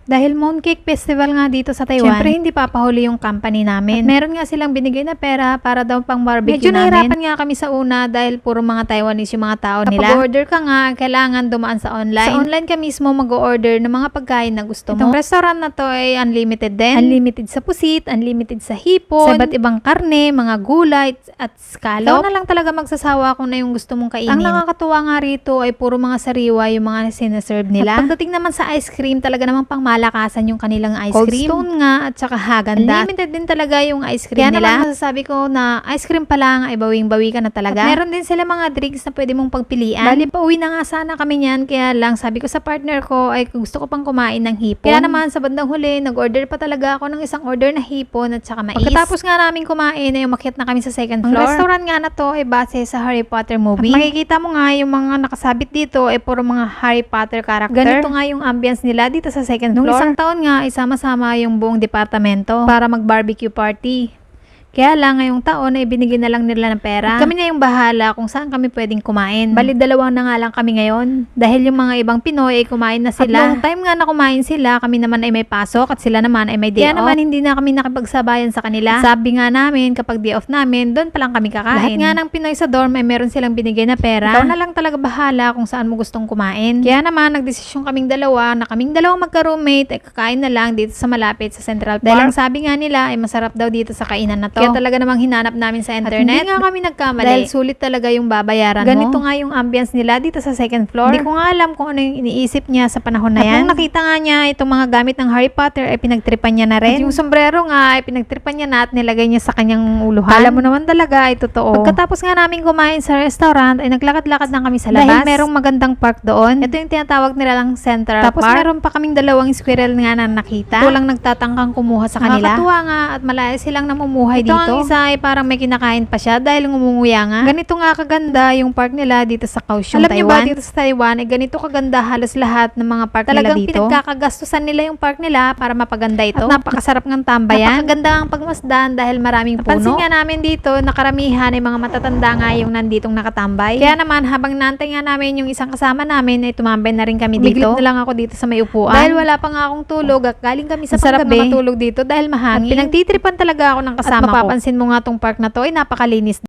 Dahil Mooncake Festival nga dito sa Taiwan, syempre hindi papahuli yung company namin. At meron nga silang binigay na pera para daw pang barbecue namin. Medyo nahirapan nga kami sa una dahil puro mga Taiwanese yung mga tao nila. Kapag order ka nga, kailangan dumaan sa online. Sa online ka mismo mag-order ng mga pagkain na gusto mo. Itong restaurant na to ay unlimited din. Unlimited sa pusit, unlimited sa hipon, sa iba't ibang karne, mga gulay, at scallop. Ikaw na lang talaga magsasawa kung na yung gusto mong kainin. Ang nakakatuwa nga rito ay puro mga sariwa yung mga sinaserve nila. At pagdating naman sa ice cream, talaga namang pang malakasan yung kanilang ice cream. Cold Stone nga at saka Häagen-Dazs. Unlimited din talaga yung ice cream nila. Kaya naman masasabi ko na ice cream pa lang ay bawing-bawi ka na talaga. At meron din sila mga drinks na pwede mong pagpilian. Bali pa uwi na nga sana kami niyan, kaya lang sabi ko sa partner ko ay gusto ko pang kumain ng hipon. Kaya naman sa bandang huli, nag-order pa talaga ako ng isang order na hipon at saka mais. Pagkatapos nga namin kumain ay umakyat na kami sa second floor. Ang restaurant nga na to ay base sa Harry Potter movie. At makikita mo nga yung mga nakasabit dito ay puro mga Harry Potter character. Ganito nga yung ambience nila dito sa second floor. Nung isang taon nga ay sama-sama yung buong departamento para mag-barbecue party. Kaya lang ngayong taon ay binigyan na lang nila ng pera. At kami na yung bahala kung saan kami pwedeng kumain. Bali dalawang na nga lang kami ngayon. Dahil yung mga ibang Pinoy ay kumain na sila. At long time nga na kumain sila, kami naman ay may pasok at sila naman ay may day off. Kaya naman hindi na kami nakipagsabayan sa kanila. Sabi nga namin kapag day off namin, doon pa lang kami kakain. Lahat nga ng Pinoy sa dorm ay meron silang binigay na pera. Ikaw na lang talaga bahala kung saan mo gustong kumain. Kaya naman nagdesisyon kaming dalawa na kaming dalawang magka-roommate ay kakain na lang dito sa malapit sa Central Park. Dahil ang sabi nga nila ay masarap daw dito sa kainan na to. Kaya talaga namang hinanap namin sa internet. At hindi nga kami nagkamali. Dahil sulit talaga yung babayaran mo. Ganito nga yung ambience nila dito sa second floor. Hindi ko nga alam kung ano yung iniisip niya sa panahon na yan. At nung nakita nga niya itong mga gamit ng Harry Potter ay pinagtripan niya na rin. At yung sombrero nga ay pinagtripan niya na at nilagay niya sa kanyang uluhan. Alam mo naman talaga ay totoo. Pagkatapos nga namin kumain sa restaurant ay naglakad-lakad lang kami sa labas. Dahil merong magandang park doon. Ito yung tinatawag nila lang Central Park. Tapos meron pa kaming dalawang squirrel nga na nakita. Ito lang nagtatangkang kumuha sa kanila. Nakakatuwa nga at malaya silang namumuhay dito. Ito ang isa ay parang may kinakain pa siya dahil ngumunguya nga. Ganito nga kaganda yung park nila dito sa Kaohsiung, Taiwan. Alam niyo ba dito sa Taiwan ay ganito kaganda halos lahat ng mga park nila dito. Talagang pinagkakagastusan nila yung park nila para mapaganda ito. At napakasarap ng tambayan. Napakaganda ang pagmasdan dahil maraming puno. Napansin nga namin dito na karamihan ay mga matatanda nga yung nanditong nakatambay. Kaya naman habang naantay nga namin yung isang kasama namin ay tumambay na rin kami dito. Umiglit na lang ako dito sa may upuan. Dahil wala pa nga akong tulog at galing kami sa panggabi matulog dito dahil mahangin. At pinagtitripan talaga ako ng kasama ko. Mapapansin mo nga tong park na to ay napakalinis.